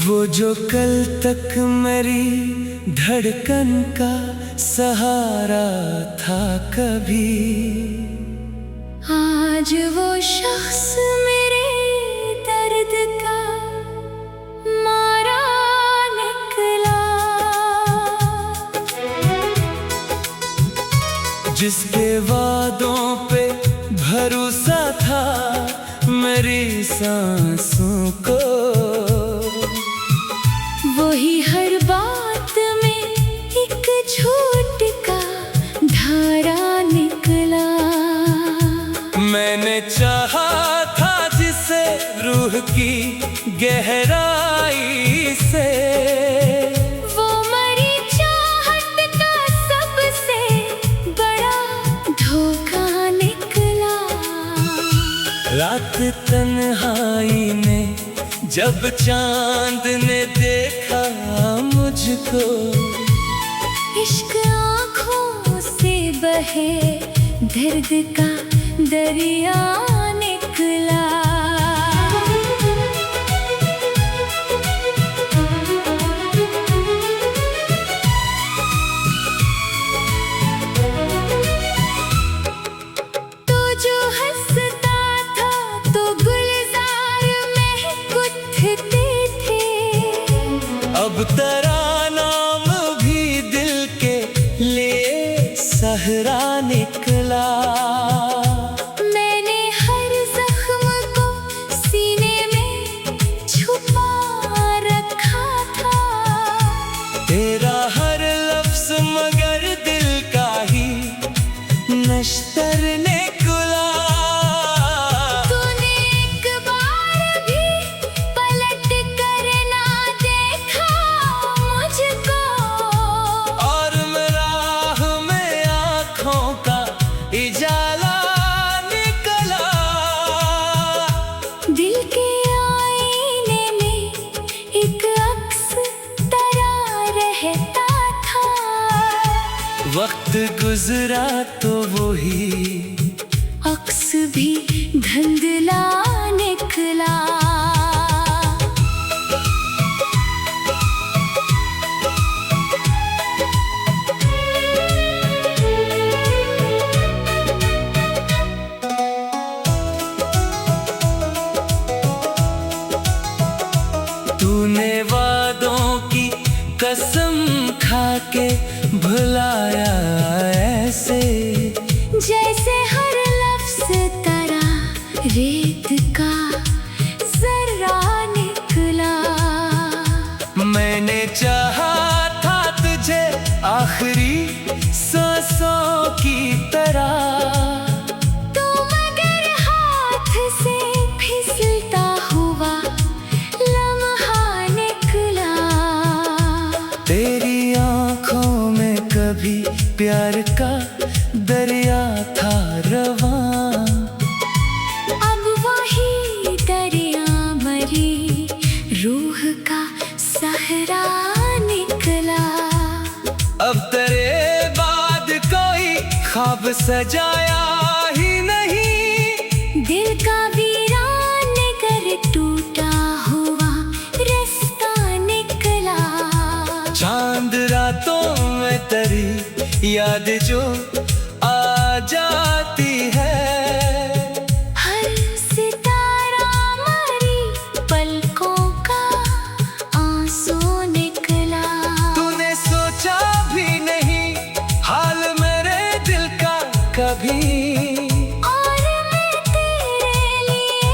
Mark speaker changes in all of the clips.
Speaker 1: वो जो कल तक मेरी धड़कन का सहारा था कभी,
Speaker 2: आज वो शख्स मेरे दर्द का मारा निकला।
Speaker 1: जिसके वादों पे भरोसा था मेरी सांसों को,
Speaker 2: वही हर बात में एक झूठ का धारा निकला।
Speaker 1: मैंने चाहा था जिसे रूह की गहराई से,
Speaker 2: वो मरी चाहत का सबसे बड़ा धोखा निकला।
Speaker 1: रात तन्हाई ने जब चांद ने देखा मुझको,
Speaker 2: इश्क आँखों से बहे दर्द का दरिया निकला। तो जो हंसता था तो गुलजार में गुथते थे,
Speaker 1: अब तरानाम भी दिल के लिए सहरा निकला।
Speaker 2: मैंने हर जख्म को सीने में छुपा रखा था,
Speaker 1: तेरा हर लफ्ज मगर दिल का ही नश्तर निकला।
Speaker 2: तूने एक बार भी पलट कर ना देखा मुझको,
Speaker 1: और राह में आँखों का इजाला निकला।
Speaker 2: दिल के आईने में एक अक्स तरा रहता था,
Speaker 1: वक्त गुजरा तो वही
Speaker 2: अक्स भी धुंधला निकला।
Speaker 1: तूने वादों की कसम खा के भुलाया ऐसे,
Speaker 2: जैसे हर लफ्ज तरा रेत का जर्रा निकला।
Speaker 1: मैंने चाहा था तुझे आखिरी सांसों की तरह,
Speaker 2: तो मगर हाथ से फिसलता हुआ लम्हा निकला।
Speaker 1: तेरी आँखों में कभी प्यार का दरिया था रवां,
Speaker 2: अब वही दरिया मरी रूह का सहरा निकला।
Speaker 1: अब तेरे बाद कोई ख्वाब सजाया ही नहीं,
Speaker 2: दिल का वीरान कर टूटा हुआ रास्ता निकला।
Speaker 1: चांद रातों में तेरी याद जो आ जाती है,
Speaker 2: हर सितारा मरी पलकों का आंसू निकला।
Speaker 1: तूने सोचा भी नहीं हाल मेरे दिल का कभी,
Speaker 2: और मैं तेरे लिए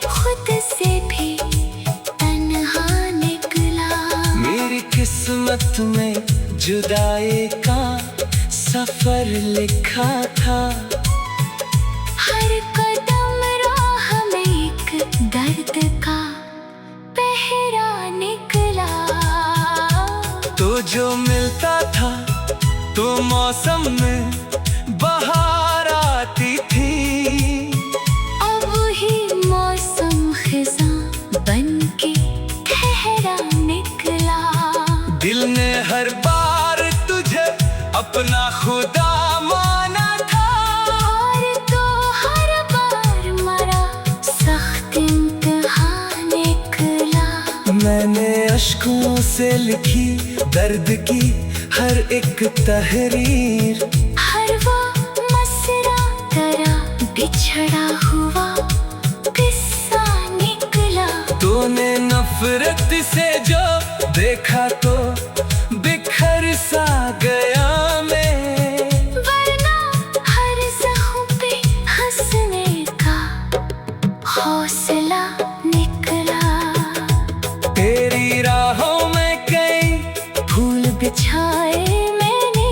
Speaker 2: खुद से भी तन्हा निकला।
Speaker 1: मेरी किस्मत में जुदाई का सफर लिखा था,
Speaker 2: हर कदम राह में एक दर्द का पहरा निकला।
Speaker 1: तो जो मिलता था तो मौसम में बहार आती थी,
Speaker 2: अब ही मौसम खिज़ां बन के ठहरा निकला।
Speaker 1: दिल ने हर बार तुझे अपना खुदा माना था,
Speaker 2: और तो हर बार मरा सख्त इम्तिहान निकला।
Speaker 1: मैंने अश्कों से लिखी दर्द की हर एक तहरीर,
Speaker 2: हर वो मसरा तेरा बिछड़ा हुआ किस्सा निकला।
Speaker 1: तूने नफरत से जो देखा तो बिखर सा गया मैं,
Speaker 2: वरना हर ज़ख्म पे हंसने का हौसला निकला।
Speaker 1: तेरी राहों में कई
Speaker 2: फूल बिछाए मैंने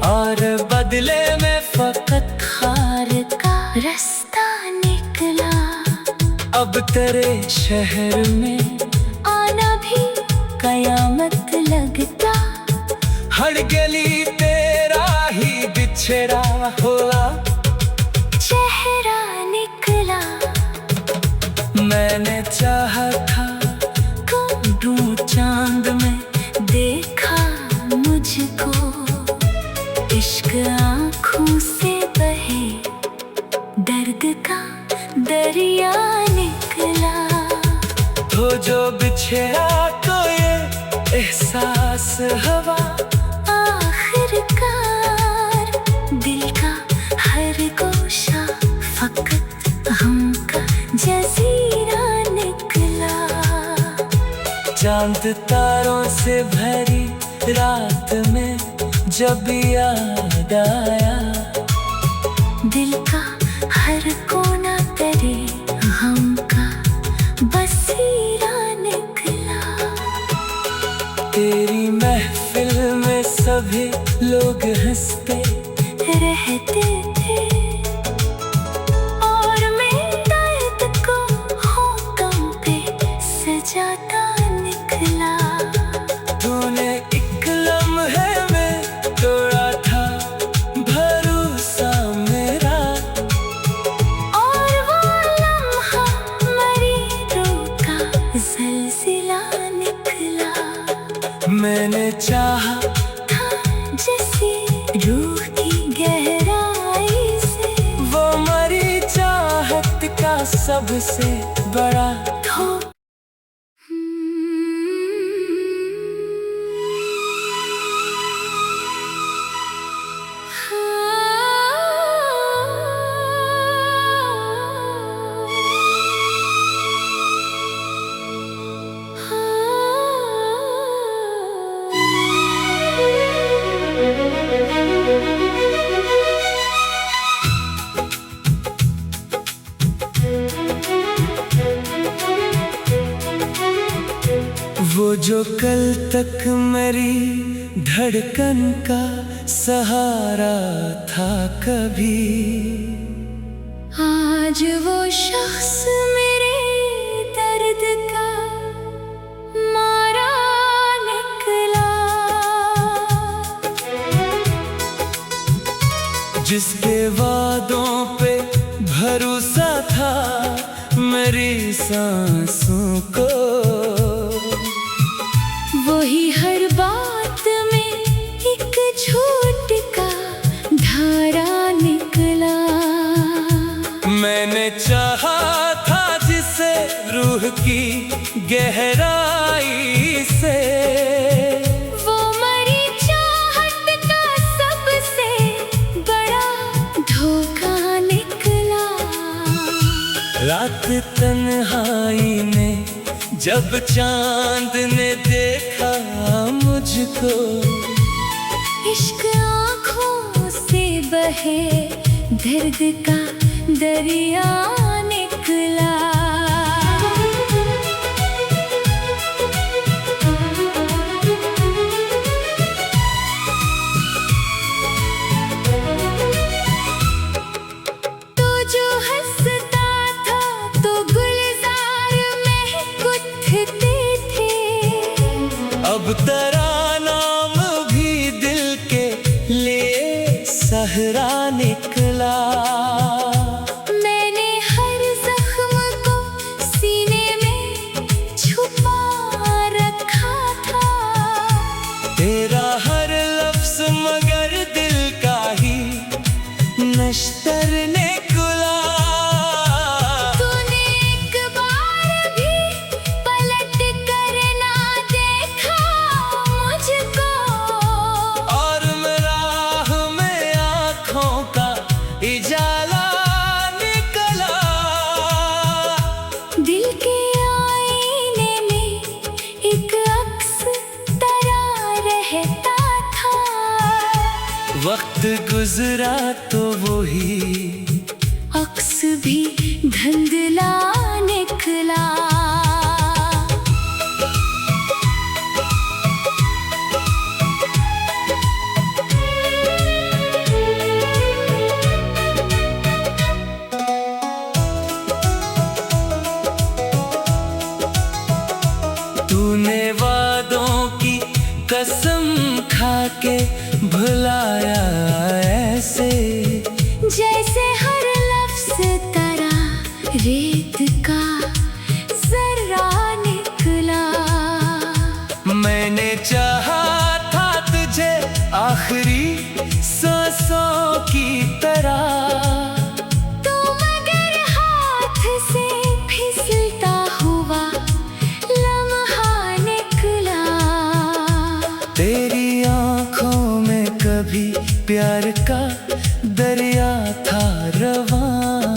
Speaker 1: और बदले में फकत
Speaker 2: खार का रास्ता निकला।
Speaker 1: अब तेरे शहर में
Speaker 2: आना भी कयामत लगता।
Speaker 1: हर गली तेरा ही बिछड़ा हुआ
Speaker 2: चेहरा निकला।
Speaker 1: मैंने चाहा था ढूंढूं चांद में देखा मुझको, इश्क आँखों से बहे दर्द का दरिया निकला। तो जो बिछड़ा तो ये एहसास हवा,
Speaker 2: आखिरकार दिल का हर गोशा फकत हम का जजीरा निकला।
Speaker 1: चांद तारों से भरी रात में जब याद आया,
Speaker 2: दिल का हर कोना तेरे हम का बसीरा निकला।
Speaker 1: तेरी महफिल में सभी लोग हंसते
Speaker 2: रहते थे और मैं दर्द को होठों पे सजाता निकला।
Speaker 1: तूने एक लम्हे में तोड़ा था भरोसा मेरा,
Speaker 2: और वो लम्हा मरी रूह का ज़लज़ला निकला।
Speaker 1: मैंने चाहा
Speaker 2: था जैसे रूह की गहराई से
Speaker 1: वो मरी चाहत का सबसे बड़ा
Speaker 2: धोखा।
Speaker 1: वो जो कल तक मेरी धड़कन का सहारा था कभी,
Speaker 2: आज वो शख्स मेरे दर्द का मारा निकला।
Speaker 1: जिसके वादों पे भरोसा था मेरी सांसों को,
Speaker 2: वही हर बात में एक झूठ का धारा निकला।
Speaker 1: मैंने चाहा था जिसे रूह की गहराई से,
Speaker 2: वो मरी चाहत का सबसे बड़ा धोखा निकला।
Speaker 1: रात तन्हाई में जब चांद ने देखा मुझको,
Speaker 2: इश्क आँखों से बहे दर्द का दरिया निकला। तो जो हंसता था तो गुलजार में गुथते थे,
Speaker 1: अब तेरा नाम भी दिल के लिए सहरा निकला।
Speaker 2: मैंने हर जख्म को सीने में छुपा रखा था।
Speaker 1: तेरा हर लफ्ज मगर दिल का ही नश्तर निकला।
Speaker 2: तूने एक बार भी पलट कर ना
Speaker 1: वक्त गुजरा तो वही
Speaker 2: अक्स भी धुंधला निकला।
Speaker 1: तूने वादों की कसम खा के भुलाया ऐसे,
Speaker 2: जैसे हर लफ्ज़ तरह रेत का जर्रा निकला।
Speaker 1: मैंने चाहा था तुझे आखिरी सांसों की तरह,
Speaker 2: तो मगर हाथ से फिसलता हुआ लम्हा निकला।
Speaker 1: तेरी आंखों में कभी प्यार का दरिया था रवां,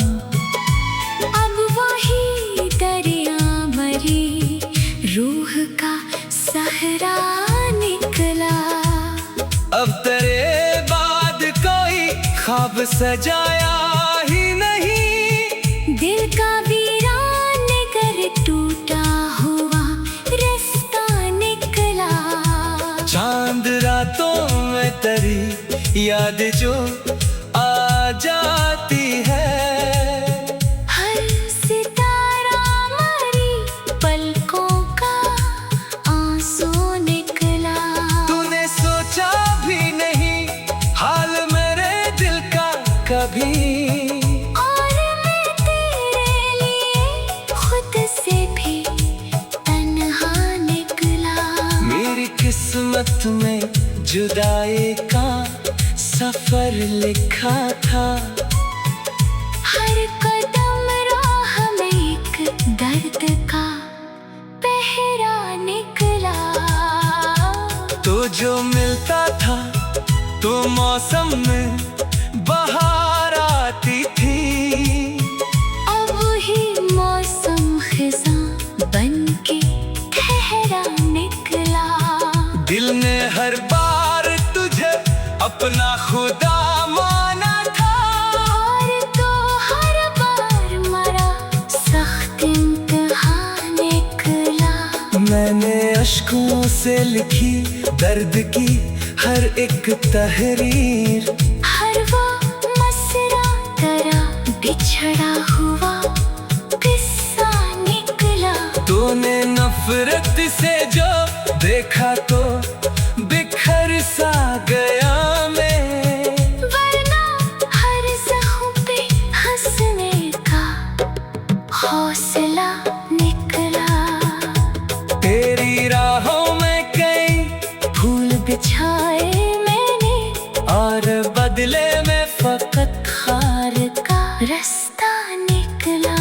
Speaker 2: अब वही दरिया मरी रूह का सहरा निकला।
Speaker 1: अब तेरे बाद कोई ख्वाब सजाया ही नहीं,
Speaker 2: दिल का वीरान कर टूटा हुआ रास्ता निकला।
Speaker 1: चांद रातों में तेरी याद जो आ जाती है,
Speaker 2: हर सितारा मरी पलकों का आंसू निकला।
Speaker 1: तूने सोचा भी नहीं हाल मेरे दिल का कभी,
Speaker 2: और मैं तेरे लिए खुद से भी तन्हा निकला।
Speaker 1: मेरी किस्मत में जुदाई का सफर लिखा था,
Speaker 2: हर कदम राह में एक दर्द का पहरा निकला।
Speaker 1: तो जो मिलता था तो मौसम में बहार आती थी,
Speaker 2: अब ही मौसम खिज़ां बन के ठहरा निकला।
Speaker 1: दिल ने हर बार तुझे अपना खुदा माना था,
Speaker 2: और तो हर बार मरा सख्त इम्तिहान निकला।
Speaker 1: मैंने अश्कों से लिखी दर्द की हर एक तहरीर,
Speaker 2: हर वो मसरा तरह बिछड़ा हुआ किस्सा निकला।
Speaker 1: तूने नफरत से जो देखा तो बिखर सा गया मैं,
Speaker 2: वरना हर ज़ख्म पे हंसने का हौसला निकला।
Speaker 1: तेरी राहों में कई
Speaker 2: फूल बिछाए मैंने,
Speaker 1: और बदले में फकत
Speaker 2: खार का रास्ता निकला।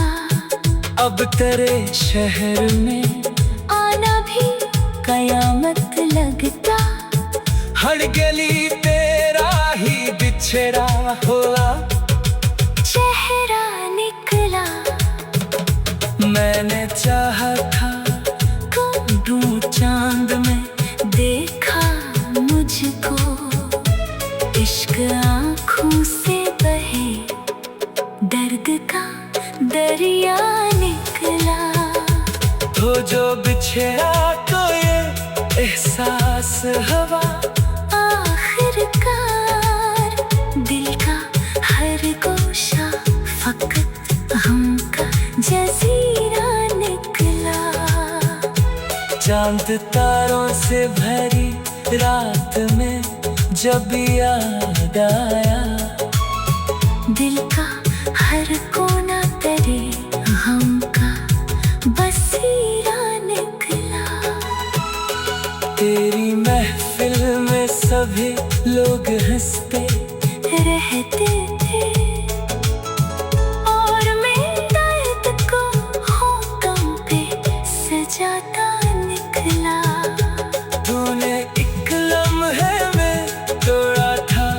Speaker 1: अब तेरे शहर में
Speaker 2: आना भी कयामत लगता,
Speaker 1: हर गली तेरा ही बिछड़ा हुआ
Speaker 2: चेहरा निकला।
Speaker 1: मैंने चाहा था
Speaker 2: ढूंढूं चांद में देखा मुझको, इश्क आँखों से बहे दर्द का दरिया निकला।
Speaker 1: तो जो बिछड़ा तो ये एहसास हवा,
Speaker 2: आखिरकार दिल का हर गोशा फकत हम का जजीरा निकला।
Speaker 1: चांद तारों से भरी रात में जब याद आया,
Speaker 2: दिल का हर कोना तेरे हम का बसीरा निकला।
Speaker 1: तेरी महफिल में सभी लोग हंसते
Speaker 2: रहते थे, और मैं दर्द को होठों पे सजाता निकला।
Speaker 1: तूने एक लम्हे में तोड़ा था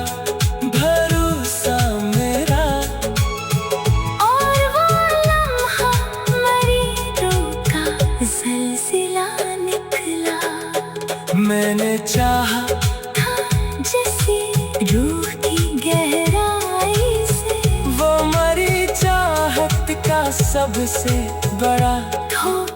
Speaker 1: भरोसा मेरा,
Speaker 2: और वो लम्हा मरी रूह का ज़लज़ला निकला।
Speaker 1: मैंने चाहा
Speaker 2: था जैसी रूह
Speaker 1: सबसे बड़ा
Speaker 2: धोखा।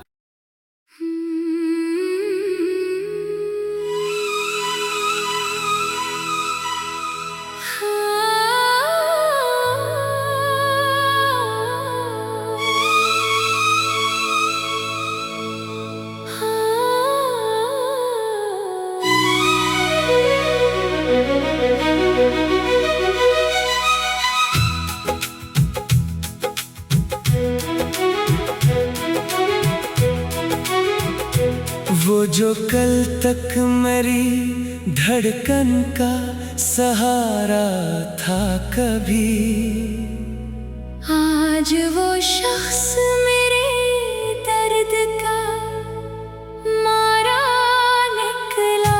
Speaker 1: वो जो कल तक मेरी धड़कन का सहारा था कभी,
Speaker 2: आज वो शख्स मेरे दर्द का मारा निकला।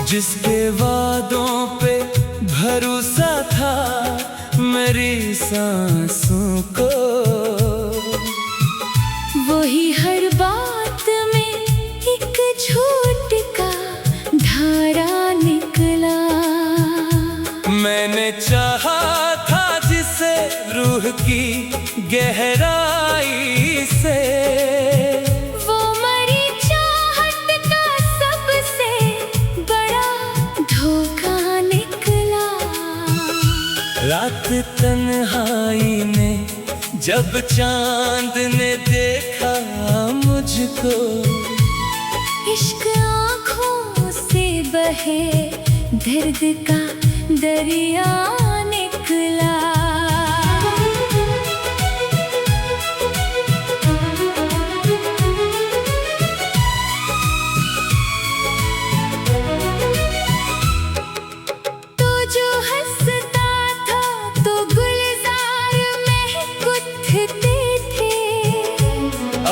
Speaker 1: जिसके वादों पे भरोसा था मेरी सांसों को,
Speaker 2: वही हर बात में एक झूठ का धारा निकला।
Speaker 1: मैंने चाहा था जिसे रूह की गहराई से,
Speaker 2: वो मरी चाहत का सबसे बड़ा धोखा निकला।
Speaker 1: रात तन्हाई में जब चांद ने देखा मुझको,
Speaker 2: इश्क आँखों से बहे दर्द का दरिया निकला। तो जो हंसता था तो गुलजार में गुथते थे,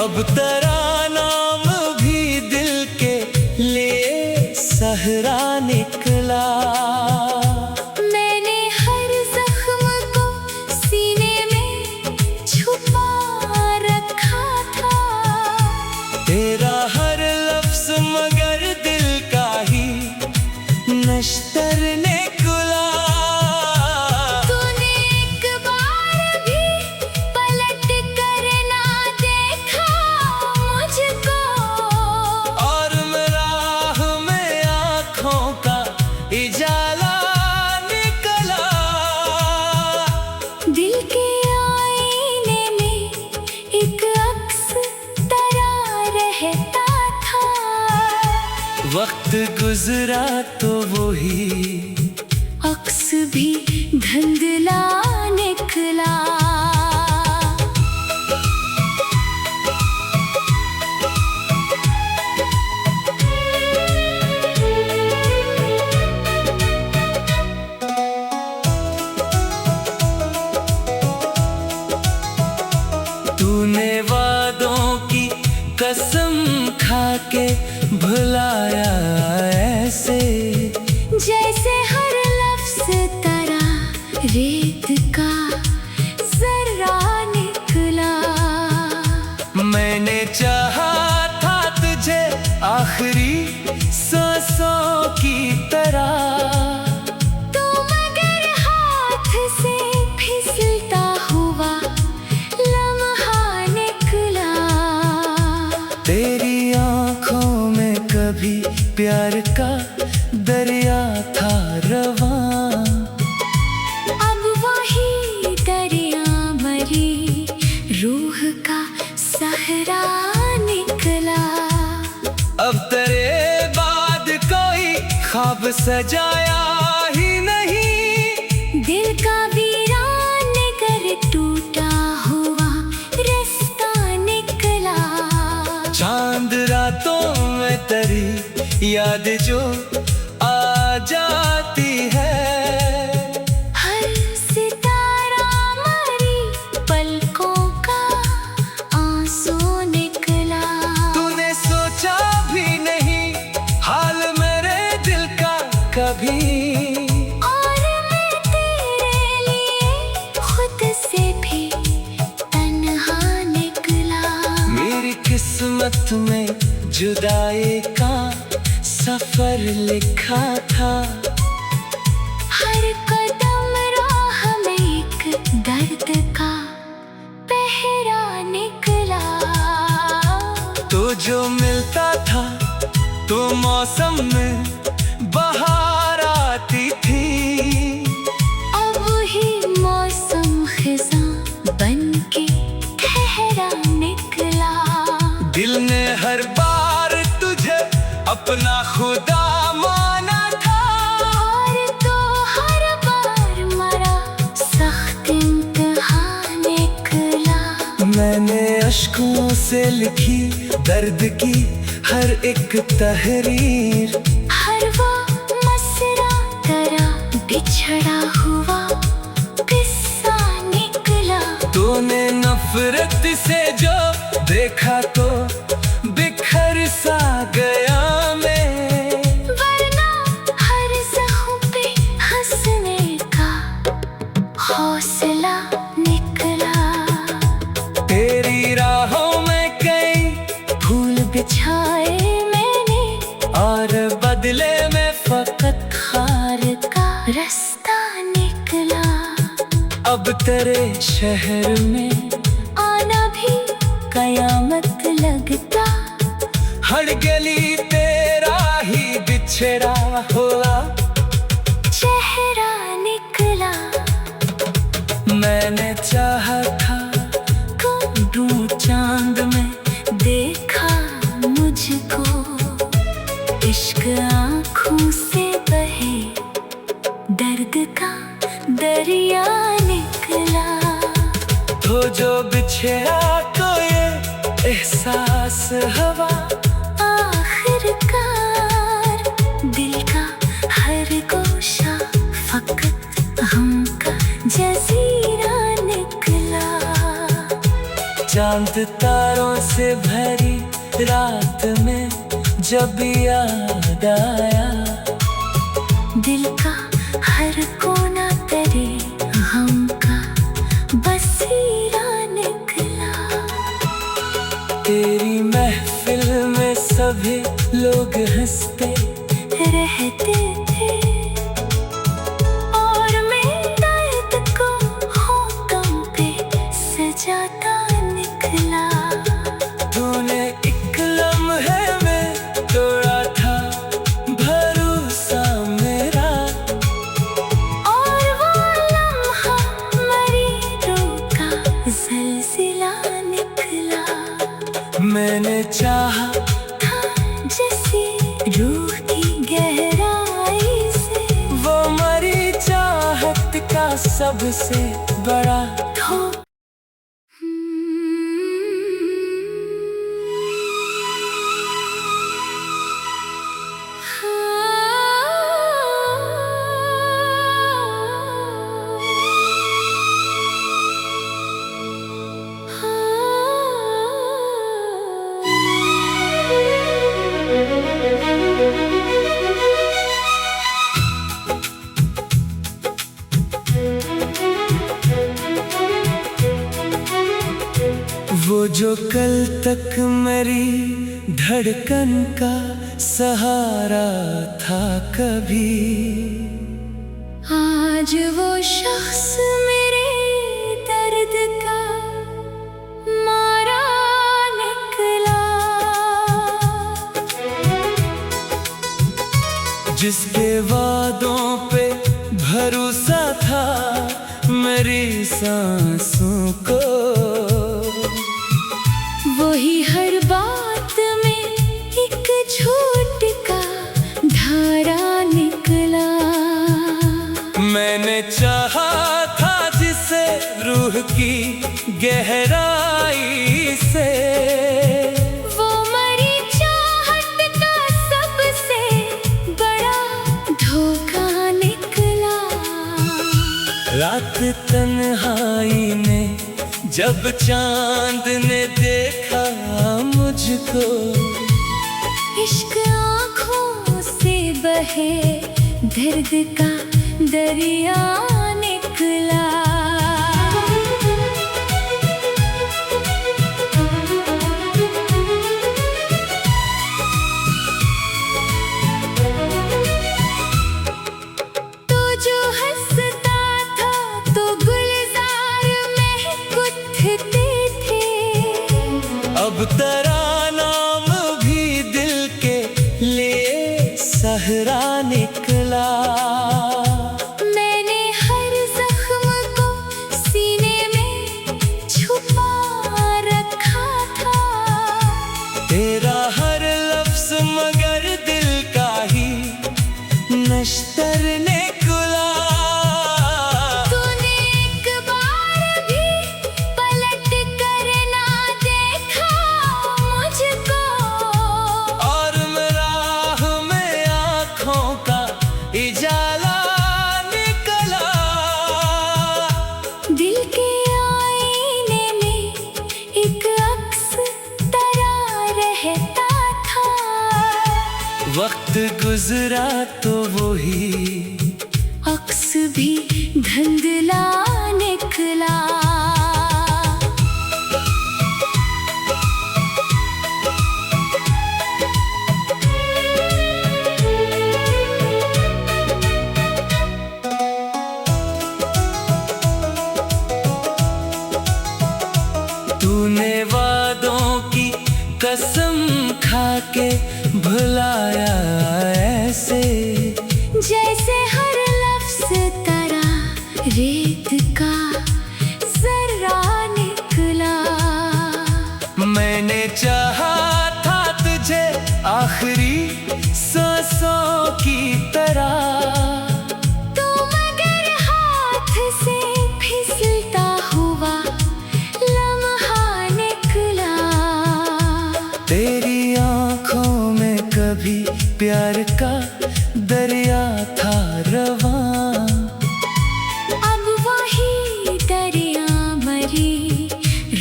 Speaker 1: अब तरानाम भी दिल के लिए सहरा निकला।
Speaker 2: मैंने हर जख्म को सीने में छुपा रखा था,
Speaker 1: तेरा हर लफ्ज मगर दिल का ही नश्तर निकला।
Speaker 2: तूने एक बार भी पलट कर ना देखा मुझको,
Speaker 1: और राह में आँखों का इजाला निकला।
Speaker 2: दिल के आईने में एक अक्स तरा रहता था,
Speaker 1: वक्त गुजरा तो वही
Speaker 2: अक्स भी धुंधला निकला।
Speaker 1: तूने वादों की कसम खा के भुलाया ऐसे,
Speaker 2: जैसे हर लफ्ज तरा रेत का जर्रा निकला।
Speaker 1: मैंने चाहा था तुझे आखिरी सांसों की तरह,
Speaker 2: तो मगर हाथ से फिसलता हुआ लम्हा निकला।
Speaker 1: तेरी आँखों में कभी प्यार का दरिया था रवां,
Speaker 2: अब वही दरिया मरी रूह का सहरा निकला।
Speaker 1: अब तेरे बाद कोई ख्वाब सजाया ही नहीं,
Speaker 2: दिल का वीरान कर टूटा हुआ रास्ता निकला।
Speaker 1: चांद रातों में तेरी याद जो आ जाती है,
Speaker 2: हर सितारा मरी पलकों का आंसू निकला।
Speaker 1: तूने सोचा भी नहीं हाल मेरे दिल का कभी,
Speaker 2: और मैं तेरे लिए खुद से भी तन्हा निकला।
Speaker 1: मेरी किस्मत में जुदाई का सफर लिखा था,
Speaker 2: हर कदम राह में
Speaker 1: जो मिलता था तो मौसम में बाहर आती थी।
Speaker 2: अब ही मौसम खिज़ां बनके ठहरा निकला।
Speaker 1: दिल ने हर बार तुझे अपना खुदा माना था,
Speaker 2: और तो हर बार मरा सख्त इम्तिहान निकला।
Speaker 1: मैंने अश्कों से लिखी दर्द की हर एक तहरीर,
Speaker 2: हर वो मसरा तेरा बिछड़ा हुआ किस्सा निकला।
Speaker 1: तूने नफरत से जो देखा तो बिखर सा गया मैं,
Speaker 2: वरना हर ज़ख्म पे हंसने का हौसला निकला।
Speaker 1: तेरी राहों में कई
Speaker 2: फूल बिछाए मैंने,
Speaker 1: और बदले में फकत
Speaker 2: खार का रास्ता निकला।
Speaker 1: अब तेरे शहर में
Speaker 2: आना भी कयामत लगता।
Speaker 1: हर गली तेरा ही बिछड़ा हुआ
Speaker 2: चेहरा निकला।
Speaker 1: मैंने चाहा था ढूंढूं चांद में देखा मुझको, इश्क आँखों से बहे दर्द का दरिया निकला। तो जो बिछड़ा तो ये एहसास हवा,
Speaker 2: आखिरकार दिल का हर गोशा फकत हम का जजीरा निकला।
Speaker 1: चांद तारों से भरी रात में जब याद आया,
Speaker 2: दिल का हर कोना तेरे हम का बसीरा निकला।
Speaker 1: तेरी महफिल में सभी लोग हंसते
Speaker 2: रहते थे, और मैं दर्द को होठों पे सजाता निकला।
Speaker 1: तूने एक लम्हे में तोड़ा था भरोसा मेरा,
Speaker 2: और वो लम्हा मरी रूह का ज़लज़ला निकला।
Speaker 1: मैंने चाहा
Speaker 2: था जैसे रूह की गहराई से
Speaker 1: वो मरी चाहत का सबसे बड़ा
Speaker 2: धोखा।
Speaker 1: वो जो कल तक मेरी धड़कन का सहारा था कभी,
Speaker 2: आज वो शख्स मेरे दर्द का मारा निकला।
Speaker 1: जिसके वादों पे भरोसा था मेरी सांसों को,
Speaker 2: वही हर बात में एक झूठ का धारा निकला।
Speaker 1: मैंने चाहा था जिसे रूह की गहराई से,
Speaker 2: वो मरी चाहत का सबसे बड़ा धोखा निकला।
Speaker 1: रात तन्हाई ने जब चांद ने देखा मुझको,
Speaker 2: इश्क आँखों से बहे दर्द का दरिया निकला। तो जो हंसता था तो गुलजार में गुथते थे,
Speaker 1: अब तेरा नाम
Speaker 2: एक अक्स तरह रहता था।
Speaker 1: वक्त गुजरा तो वही
Speaker 2: अक्स भी धुंधला निकला।
Speaker 1: तूने वादों की कसम खा के भुलाया ऐसे,
Speaker 2: जैसे हर लफ्ज़ तरह रेत का जर्रा निकला।
Speaker 1: मैंने चाहा था तुझे आखिरी सांसों की तरह,
Speaker 2: तो मगर हाथ से फिसलता हुआ लम्हा निकला।
Speaker 1: तेरी आंखों में कभी प्यार का दरिया था रवां,
Speaker 2: अब वही दरिया मरी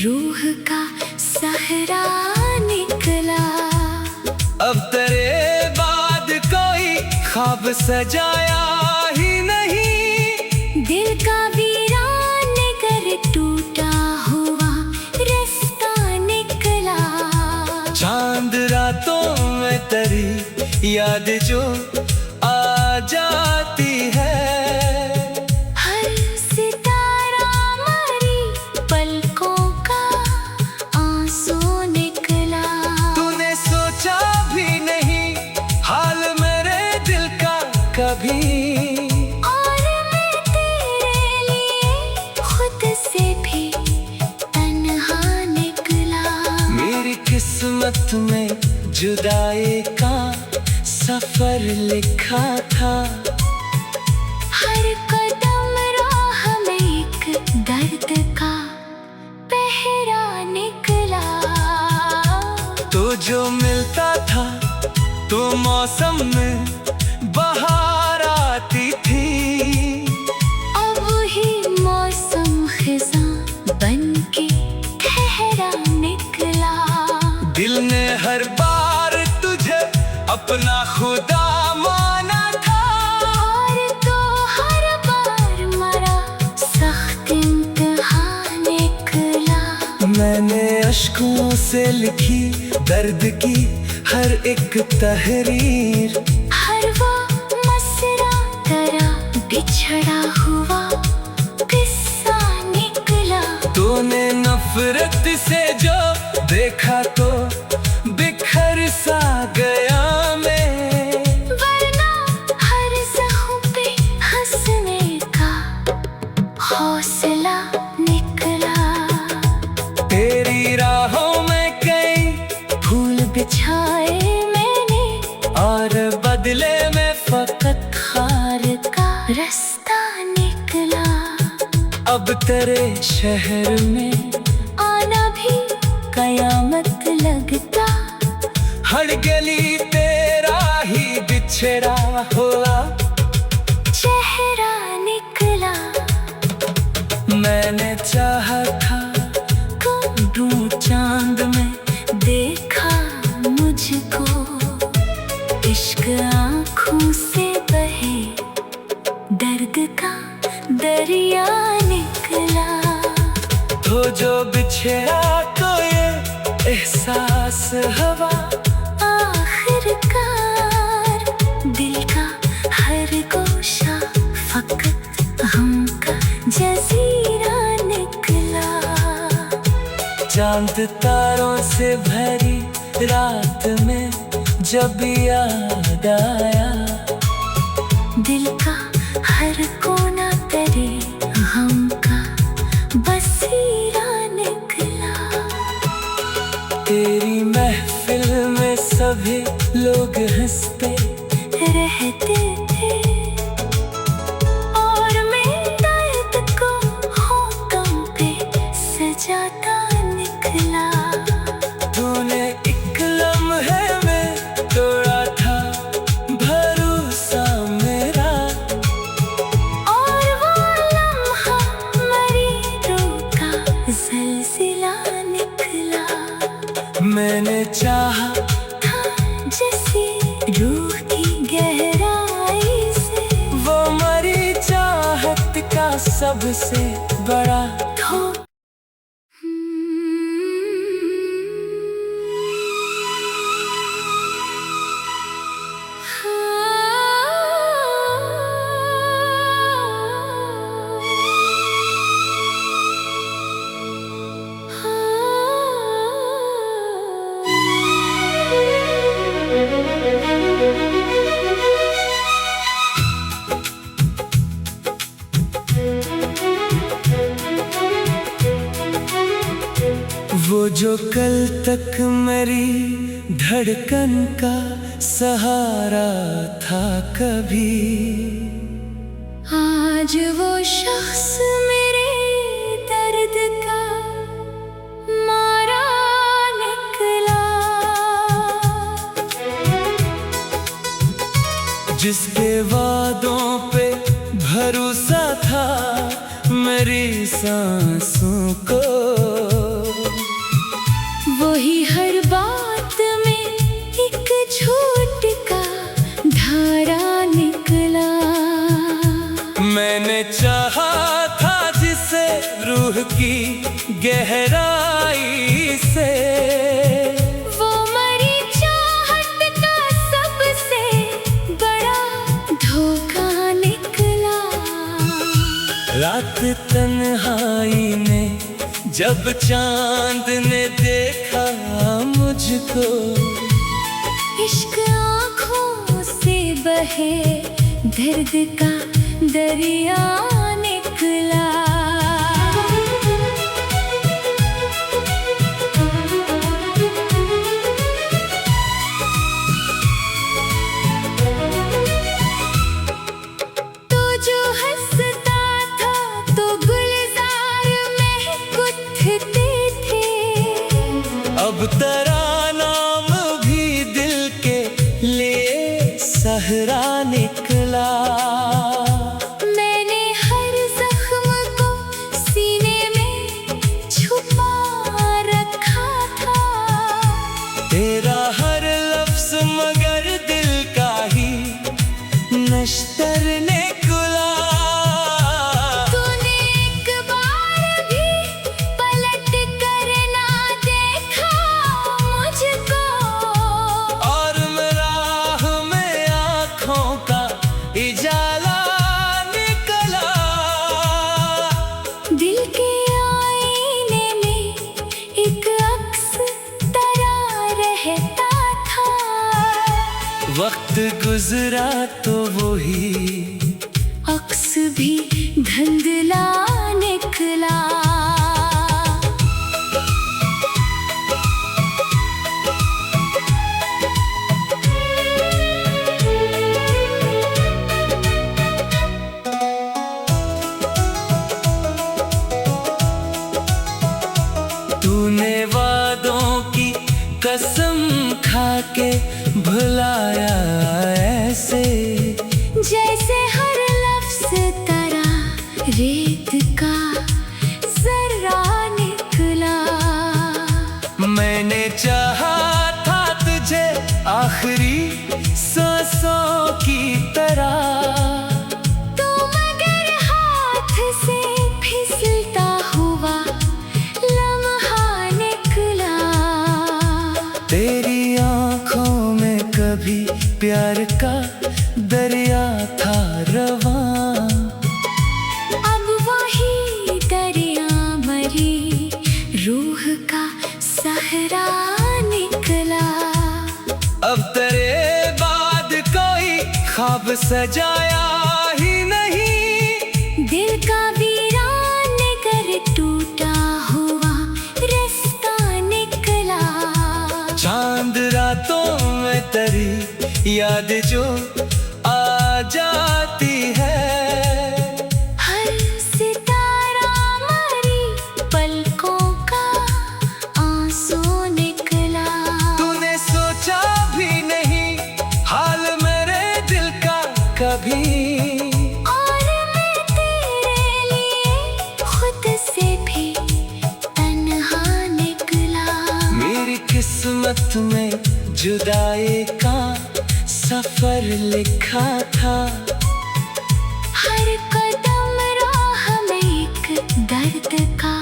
Speaker 2: रूह का सहरा निकला।
Speaker 1: अब तेरे बाद कोई ख्वाब सजाया ही नहीं,
Speaker 2: दिल का वीरान कर टूटा हुआ रास्ता निकला।
Speaker 1: चांद रातों में तेरी याद जो आ जाती है,
Speaker 2: हर सितारा मरी पलकों का आंसू निकला।
Speaker 1: तूने सोचा भी नहीं हाल मेरे दिल का कभी,
Speaker 2: और मैं तेरे लिए खुद से भी तन्हा निकला।
Speaker 1: मेरी किस्मत में जुदाई का सफर लिखा था,
Speaker 2: हर कदम राह में एक दर्द का पहरा निकला।
Speaker 1: तो जो मिलता था तो मौसम में बहार आती थी,
Speaker 2: अब ही मौसम खिज़ां बन के ठहरा निकला।
Speaker 1: दिल ने हर बार तुझे अपना खुदा माना था,
Speaker 2: और तो हर बार मरा सख्त इम्तिहान निकला।
Speaker 1: मैंने अश्कों से लिखी दर्द की हर एक तहरीर,
Speaker 2: हर वो मसरा तरह बिछड़ा हुआ किस्सा निकला।
Speaker 1: तूने नफरत से जो देखा तो बिखर सा गया मैं,
Speaker 2: वरना हर ज़ख्म पे हंसने का हौसला निकला।
Speaker 1: तेरी राहों में कई
Speaker 2: फूल बिछाए मैंने,
Speaker 1: और बदले में फकत
Speaker 2: खार का रास्ता निकला।
Speaker 1: अब तेरे शहर में
Speaker 2: आना भी कयामत लगता।
Speaker 1: हर गली तेरा ही बिछड़ा हुआ
Speaker 2: चेहरा निकला।
Speaker 1: मैंने चाहा था ढूंढ चांद में देखा मुझको, इश्क आँखों से बहे दर्द का दरिया निकला। तो जो बिछड़ा तो ये एहसास हवा,
Speaker 2: आखिरकार दिल का हर गोशा फकत हम का जजीरा निकला।
Speaker 1: चांद तारों से भरी रात में जब याद आया,
Speaker 2: दिल का हर कोना तेरे हम का बसीरा निकला।
Speaker 1: तेरी महफिल में सभी लोग हंसते
Speaker 2: रहते थे, और मैं दर्द को होठों पे सजाता निकला।
Speaker 1: तूने एक लम्हे में तोड़ा था भरोसा मेरा,
Speaker 2: और वो लम्हा मरी रूह का ज़लज़ला निकला।
Speaker 1: मैंने चाहा
Speaker 2: था जैसे रूह की गहराई से,
Speaker 1: वो मरी चाहत का सबसे बड़ा
Speaker 2: धोखा।
Speaker 1: वो जो कल तक मेरी धड़कन का सहारा था कभी,
Speaker 2: आज वो शख्स मेरे दर्द का मारा निकला।
Speaker 1: जिसके वादों पे भरोसा था मेरी सांसों को,
Speaker 2: वही हर बात में एक झूठ का धारा निकला।
Speaker 1: मैंने चाहा था जिसे रूह की गहराई से,
Speaker 2: वो मरी चाहत का सबसे बड़ा धोखा निकला।
Speaker 1: रात तन्हाई ने जब चांद ने देखा मुझको,
Speaker 2: इश्क आँखों से बहे दर्द का दरिया निकला। तो जो हंसता था तो गुलजार में उठते थे,
Speaker 1: अब तेरा नाम भी दिल के लिए सहरा निकला।
Speaker 2: मैंने हर जख्म को सीने में छुपा रखा था,
Speaker 1: तेरा हर लफ्ज मगर दिल का ही नश्तर निकला।
Speaker 2: तूने एक बार भी पलट कर ना देखा मुझको,
Speaker 1: और राह में आँखों का इजाला निकला।
Speaker 2: दिल के आईने में एक अक्स तरा रहता था,
Speaker 1: वक्त गुजरा तो वही
Speaker 2: अक्स भी धुंधला निकला।
Speaker 1: तूने वादों की कसम खा के भुलाया ऐसे,
Speaker 2: जैसे हर लफ्ज तरा रेत का जर्रा निकला।
Speaker 1: मैंने चाहा था तुझे आखिरी सांसों की तरह,
Speaker 2: तो मगर हाथ से फिसलता हुआ लम्हा निकला।
Speaker 1: तेरी आँखों में कभी प्यार का दरिया था रवां,
Speaker 2: अब वही दरिया मरी रूह का सहरा निकला।
Speaker 1: अब तेरे बाद कोई ख्वाब सजाया ही नहीं,
Speaker 2: दिल का वीरान कर टूटा हुआ रास्ता निकला।
Speaker 1: चांद रातों में तेरी याद जो आ जाती है,
Speaker 2: हर सितारा मरी पलकों का आंसू निकला।
Speaker 1: तूने सोचा भी नहीं हाल मेरे दिल का कभी,
Speaker 2: और मैं तेरे लिए खुद से भी तन्हा निकला।
Speaker 1: मेरी किस्मत किस्मत में जुदाई का सफर लिखा था।
Speaker 2: हर कदम राह में एक दर्द का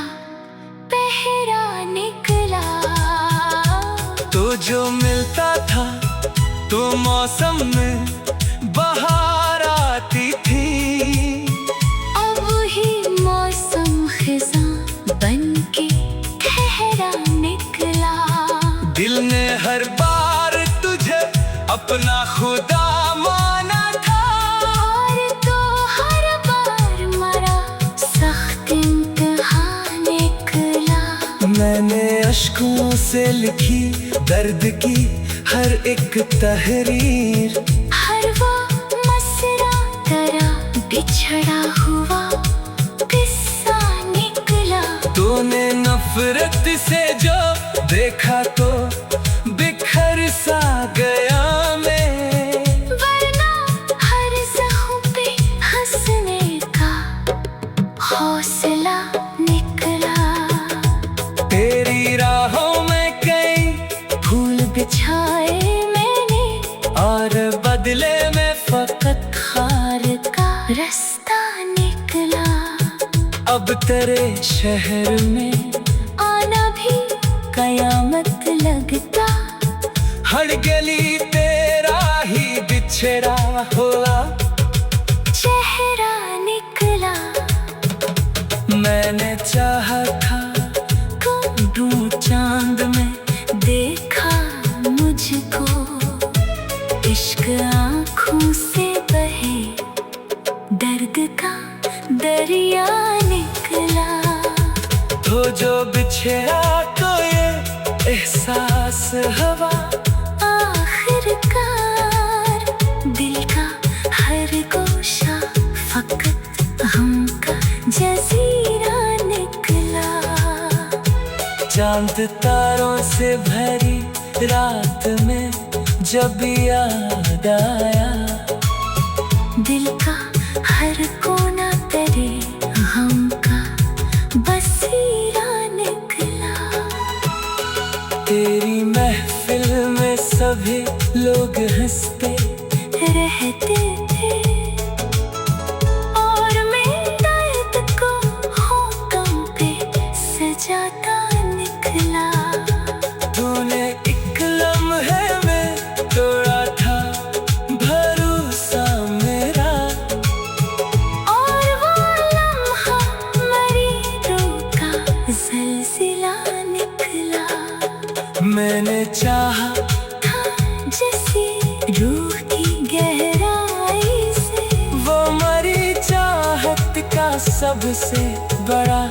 Speaker 2: पहरा निकला।
Speaker 1: तो जो मिलता था तो मौसम में बहार आती थी।
Speaker 2: अब ही मौसम खिज़ां बन के ठहरा निकला।
Speaker 1: दिल ने हर बार तुझे अपना खुदा माना था।
Speaker 2: और तो हर बार मरा सख्त इम्तिहान निकला।
Speaker 1: मैंने अश्कों से लिखी दर्द की हर एक तहरीर।
Speaker 2: हर वो मसरा तेरा बिछड़ा हुआ किस्सा निकला।
Speaker 1: तूने नफरत से जो देखा तो बिखर सा गया मैं।
Speaker 2: वरना हर ज़ख्म पे हंसने का हौसला निकला।
Speaker 1: तेरी राहों में कई
Speaker 2: फूल बिछाए मैंने
Speaker 1: और बदले में फकत
Speaker 2: खार का रास्ता निकला।
Speaker 1: अब तेरे शहर में
Speaker 2: आना भी कयामत लगता।
Speaker 1: हर गली तेरा ही बिछड़ा हुआ
Speaker 2: चेहरा निकला।
Speaker 1: मैंने चाहा था ढूंढ चांद में देखा मुझको। इश्क आँखों से बहे दर्द का दरिया निकला। तो जो बिछड़ा तो ये एहसास हवा
Speaker 2: आखिरकार दिल का हर गोशा फकत हम का जजीरा निकला।
Speaker 1: चांद तारों से भरी रात में जब याद आया।
Speaker 2: दिल का हर कोना तेरे हम का बसीरा निकला।
Speaker 1: तेरी महफिल में सभी लोग हंसते
Speaker 2: रहते थे और मैं दर्द को होठों पे सजाता निकला।
Speaker 1: तूने एक लम्हे में तोड़ा था भरोसा मेरा।
Speaker 2: और वो लम्हा मेरी रूह का ज़लज़ला निकला।
Speaker 1: मैंने चाहा
Speaker 2: था जैसी रूह की गहराई से
Speaker 1: वो मरी चाहत का सबसे बड़ा